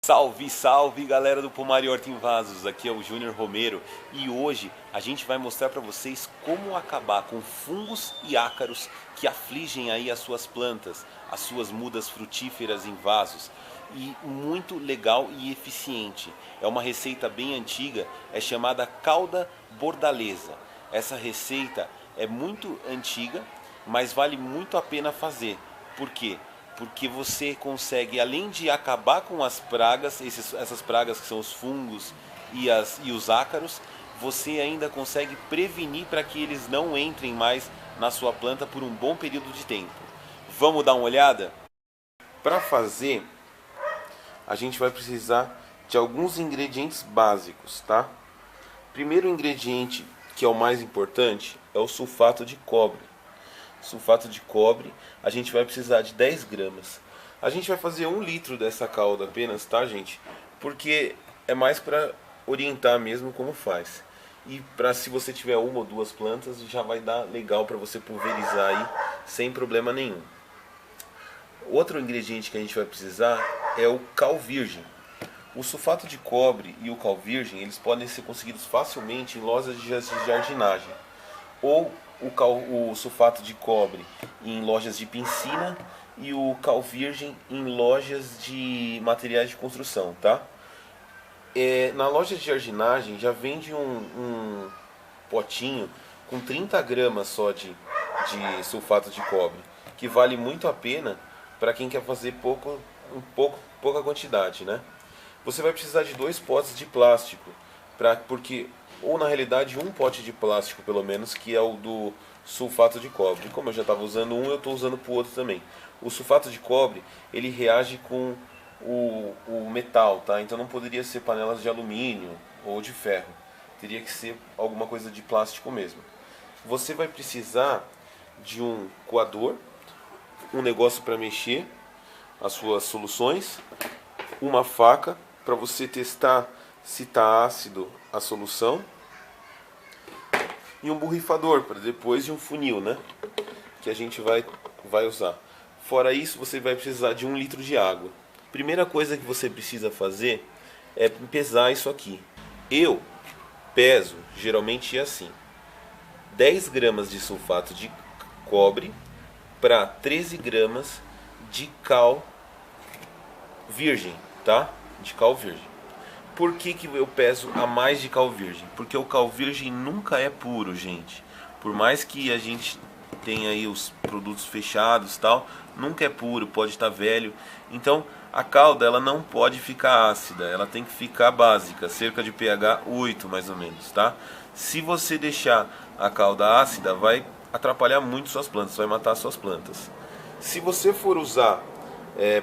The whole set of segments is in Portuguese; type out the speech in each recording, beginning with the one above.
Salve, salve galera do Pomar e Horta em Vasos, aqui é o Júnior Romero e hoje a gente vai mostrar para vocês como acabar com fungos e ácaros que afligem aí as suas plantas, as suas mudas frutíferas em vasos. E muito legal e eficiente. É uma receita bem antiga, é chamada calda bordaleza. Essa receita é muito antiga, mas vale muito a pena fazer. Por quê? Porque você consegue, além de acabar com as pragas, essas pragas que são os fungos e os ácaros, você ainda consegue prevenir para que eles não entrem mais na sua planta por um bom período de tempo. Vamos dar uma olhada? Para fazer, a gente vai precisar de alguns ingredientes básicos, tá? Primeiro ingrediente, que é o mais importante, é o sulfato de cobre. Sulfato de cobre, a gente vai precisar de 10 gramas. A gente vai fazer 1 litro dessa calda apenas, tá, gente? Porque é mais para orientar mesmo como faz. E para se você tiver uma ou duas plantas, já vai dar legal para você pulverizar aí sem problema nenhum. Outro ingrediente que a gente vai precisar é o cal virgem. O sulfato de cobre e o cal virgem, eles podem ser conseguidos facilmente em lojas de jardinagem. Ou o sulfato de cobre em lojas de piscina e o cal virgem em lojas de materiais de construção, tá? Na loja de jardinagem já vende um potinho com 30 gramas só de sulfato de cobre, que vale muito a pena para quem quer fazer pouca quantidade, né? Você vai precisar de 2 potes de plástico, ou na realidade um pote de plástico pelo menos, que é o do sulfato de cobre. Como eu já estava usando um, eu estou usando para o outro também. O sulfato de cobre, ele reage com o metal, tá? Então não poderia ser panelas de alumínio ou de ferro. Teria que ser alguma coisa de plástico mesmo. Você vai precisar de um coador, um negócio para mexer as suas soluções, uma faca para você testar se está ácido a solução, e um borrifador para depois, e um funil, né, que a gente vai usar. Fora isso, você vai precisar de 1 litro de água. Primeira coisa que você precisa fazer é pesar isso aqui. Eu peso, geralmente é assim, 10 gramas de sulfato de cobre para 13 gramas de cal virgem, tá? De cal virgem. Por que eu peso a mais de cal virgem? Porque o cal virgem nunca é puro, gente. Por mais que a gente tenha aí os produtos fechados e tal, nunca é puro, pode estar velho. Então a calda ela não pode ficar ácida, ela tem que ficar básica, cerca de pH 8 mais ou menos, tá? Se você deixar a calda ácida, vai atrapalhar muito suas plantas, vai matar suas plantas. Se você for usar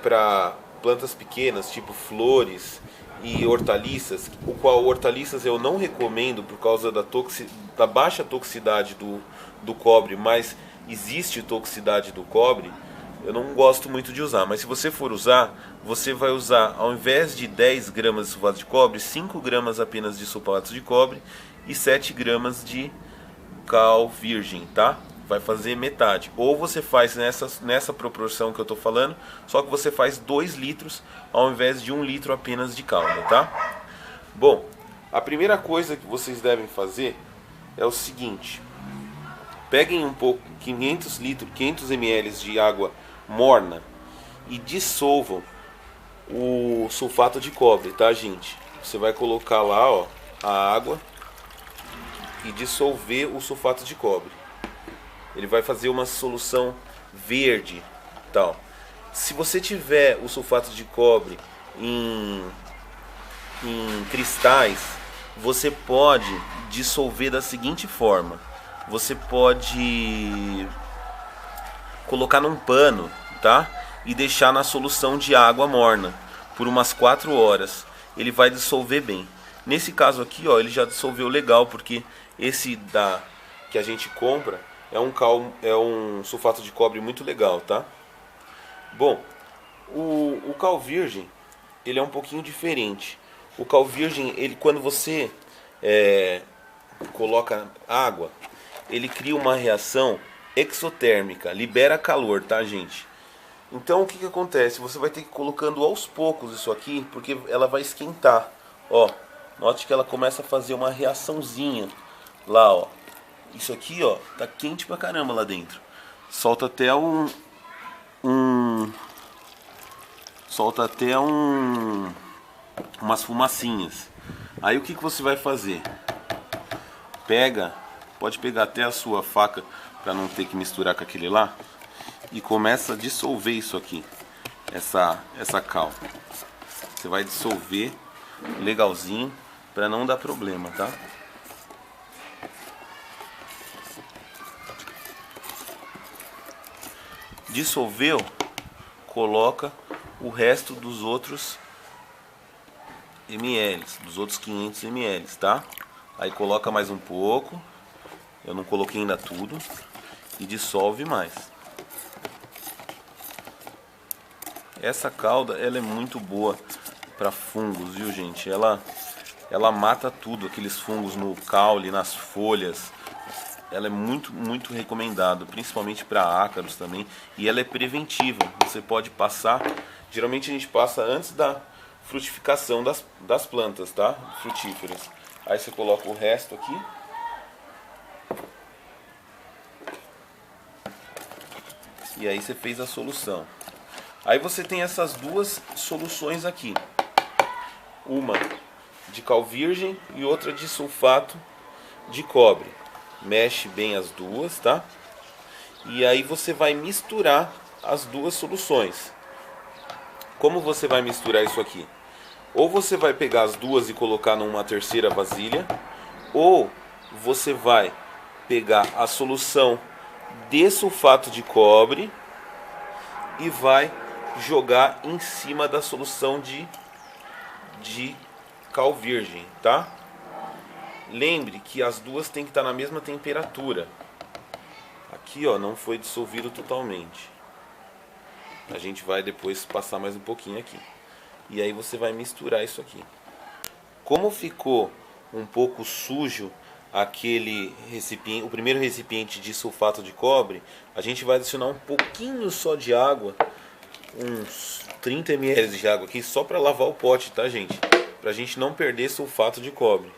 para plantas pequenas, tipo flores e hortaliças, o qual hortaliças eu não recomendo por causa da baixa toxicidade do cobre, mas existe toxicidade do cobre, eu não gosto muito de usar. Mas se você for usar, você vai usar, ao invés de 10 gramas de sulfato de cobre, 5 gramas apenas de sulfato de cobre e 7 gramas de cal virgem, tá? Vai fazer metade. Ou você faz nessa proporção que eu estou falando, só que você faz 2 litros ao invés de 1 litro apenas de calda, tá? Bom, a primeira coisa que vocês devem fazer é o seguinte: peguem um pouco, 500 ml de água morna e dissolvam o sulfato de cobre, tá, gente? Você vai colocar lá, ó, a água e dissolver o sulfato de cobre. Ele vai fazer uma solução verde, tal. Se você tiver o sulfato de cobre em cristais, você pode dissolver da seguinte forma: você pode colocar num pano, tá? E deixar na solução de água morna por umas 4 horas. Ele vai dissolver bem. Nesse caso aqui, ó, ele já dissolveu legal, porque esse que a gente compra é um sulfato de cobre muito legal, tá? Bom, o cal virgem, ele é um pouquinho diferente. O cal virgem, quando você coloca água, ele cria uma reação exotérmica, libera calor, tá, gente? Então o que acontece? Você vai ter que ir colocando aos poucos isso aqui, porque ela vai esquentar. Ó, note que ela começa a fazer uma reaçãozinha lá, ó. Isso aqui, ó, tá quente pra caramba lá dentro. Solta até solta até umas fumacinhas. Aí o que você vai fazer? Pode pegar até a sua faca para não ter que misturar com aquele lá e começa a dissolver isso aqui, essa cal. Você vai dissolver legalzinho para não dar problema, tá? Dissolveu, coloca o resto dos outros ml, dos outros 500 ml, tá? Aí coloca mais um pouco, eu não coloquei ainda tudo, e dissolve mais. Essa calda, ela é muito boa para fungos, viu gente? Ela mata tudo, aqueles fungos no caule, nas folhas. Ela é muito recomendada, principalmente para ácaros também, e ela é preventiva. Você pode passar, geralmente a gente passa antes da frutificação das plantas, tá? Frutíferas. Aí você coloca o resto aqui. E aí você fez a solução. Aí você tem essas duas soluções aqui. Uma de cal virgem e outra de sulfato de cobre. Mexe bem as duas, tá? E aí você vai misturar as duas soluções. Como você vai misturar isso aqui? Ou você vai pegar as duas e colocar numa terceira vasilha, ou você vai pegar a solução de sulfato de cobre e vai jogar em cima da solução de cal virgem, tá? Lembre que as duas têm que estar na mesma temperatura. Aqui, ó, não foi dissolvido totalmente. A gente vai depois passar mais um pouquinho aqui. E aí você vai misturar isso aqui. Como ficou um pouco sujo aquele recipiente, o primeiro recipiente de sulfato de cobre, a gente vai adicionar um pouquinho só de água, uns 30 ml de água aqui, só para lavar o pote, tá gente? Pra gente não perder sulfato de cobre.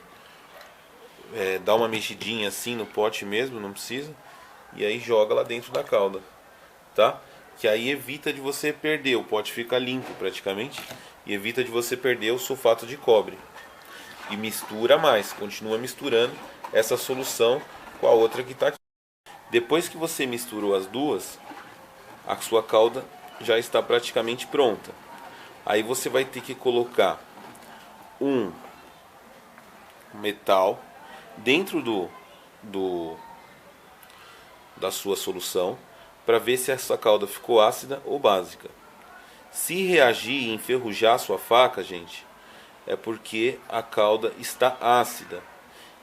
Dá uma mexidinha assim no pote mesmo, não precisa. E aí joga lá dentro da calda, tá? Que aí evita de você perder, o pote fica limpo praticamente. E evita de você perder o sulfato de cobre. E mistura mais, continua misturando essa solução com a outra que está aqui. Depois que você misturou as duas, a sua calda já está praticamente pronta. Aí você vai ter que colocar um metal dentro da sua solução para ver se essa calda ficou ácida ou básica. Se reagir e enferrujar a sua faca, gente, é porque a calda está ácida.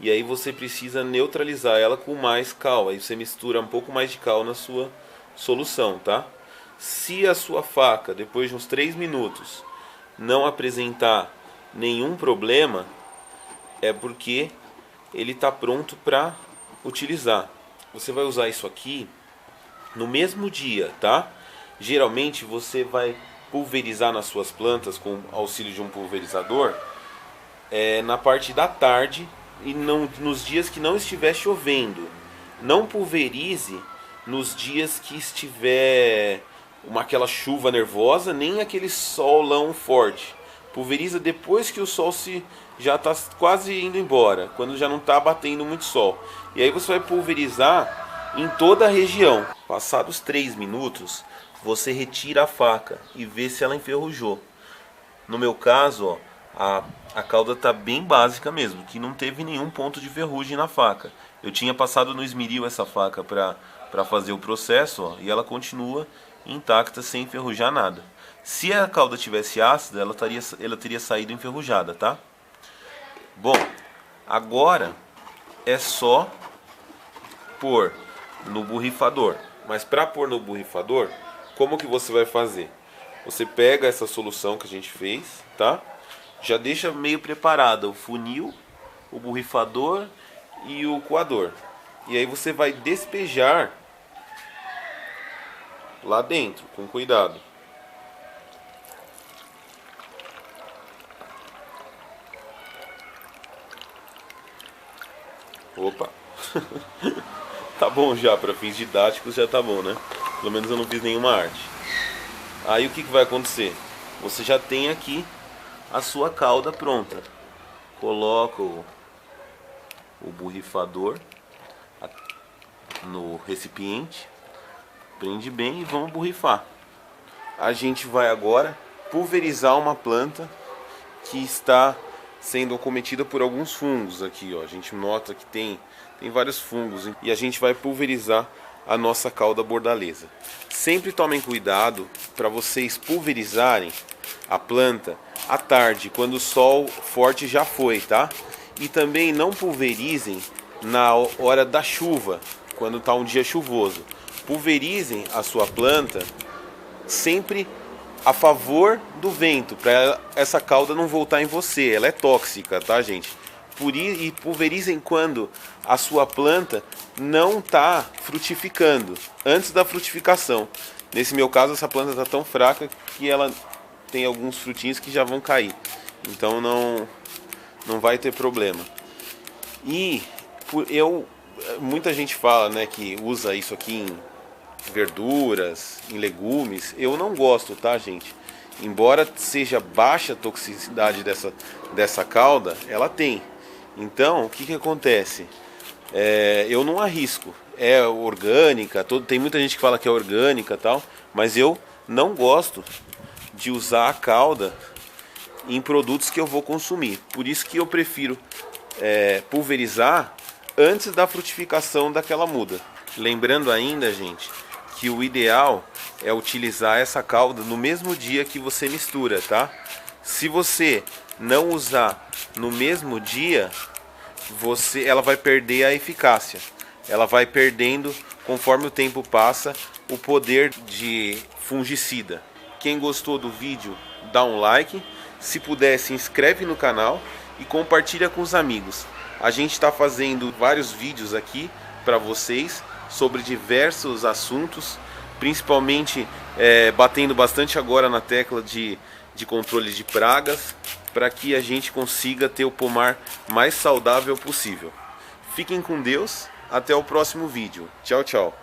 E aí você precisa neutralizar ela com mais cal. Aí você mistura um pouco mais de cal na sua solução, tá? Se a sua faca, depois de uns 3 minutos, não apresentar nenhum problema, é porque ele está pronto para utilizar. Você vai usar isso aqui no mesmo dia, tá? Geralmente você vai pulverizar nas suas plantas com auxílio de um pulverizador na parte da tarde e nos dias que não estiver chovendo. Não pulverize nos dias que estiver aquela chuva nervosa, nem aquele solão forte. Pulveriza depois que o sol já está quase indo embora, quando já não está batendo muito sol. E aí você vai pulverizar em toda a região. Passados 3 minutos, você retira a faca e vê se ela enferrujou. No meu caso, ó, a calda está bem básica mesmo, que não teve nenhum ponto de ferrugem na faca. Eu tinha passado no esmeril essa faca para fazer o processo, ó, e ela continua intacta sem enferrujar nada. Se a calda tivesse ácida, ela teria saído enferrujada, tá? Bom, agora é só pôr no borrifador. Mas para pôr no borrifador, como que você vai fazer? Você pega essa solução que a gente fez, tá? Já deixa meio preparada o funil, o borrifador e o coador. E aí você vai despejar lá dentro, com cuidado. Opa! Tá bom já, para fins didáticos já tá bom, né? Pelo menos eu não fiz nenhuma arte. Aí o que vai acontecer? Você já tem aqui a sua calda pronta. Coloca o borrifador no recipiente, prende bem e vamos borrifar. A gente vai agora pulverizar uma planta que está sendo acometida por alguns fungos aqui, ó. A gente nota que tem vários fungos e a gente vai pulverizar a nossa calda bordaleza. Sempre tomem cuidado para vocês pulverizarem a planta à tarde, quando o sol forte já foi, tá? E também não pulverizem na hora da chuva, quando está um dia chuvoso. Pulverizem a sua planta sempre a favor do vento, para essa calda não voltar em você. Ela é tóxica, tá, gente? E pulverizem quando a sua planta não está frutificando, antes da frutificação. Nesse meu caso, essa planta está tão fraca que ela tem alguns frutinhos que já vão cair. Então não vai ter problema. E muita gente fala, né, que usa isso aqui em verduras, em legumes. Eu não gosto, tá, gente? Embora seja baixa a toxicidade dessa calda, ela tem. Então, o que acontece? Eu não arrisco. É orgânica, tem muita gente que fala que é orgânica e tal, mas eu não gosto de usar a calda em produtos que eu vou consumir. Por isso que eu prefiro pulverizar antes da frutificação daquela muda. Lembrando ainda, gente, que o ideal é utilizar essa calda no mesmo dia que você mistura, tá? Se você não usar no mesmo dia, ela vai perder a eficácia. Ela vai perdendo, conforme o tempo passa, o poder de fungicida. Quem gostou do vídeo, dá um like. Se puder, se inscreve no canal e compartilha com os amigos. A gente está fazendo vários vídeos aqui para vocês sobre diversos assuntos, principalmente batendo bastante agora na tecla de controle de pragas, para que a gente consiga ter o pomar mais saudável possível. Fiquem com Deus, até o próximo vídeo. Tchau, tchau.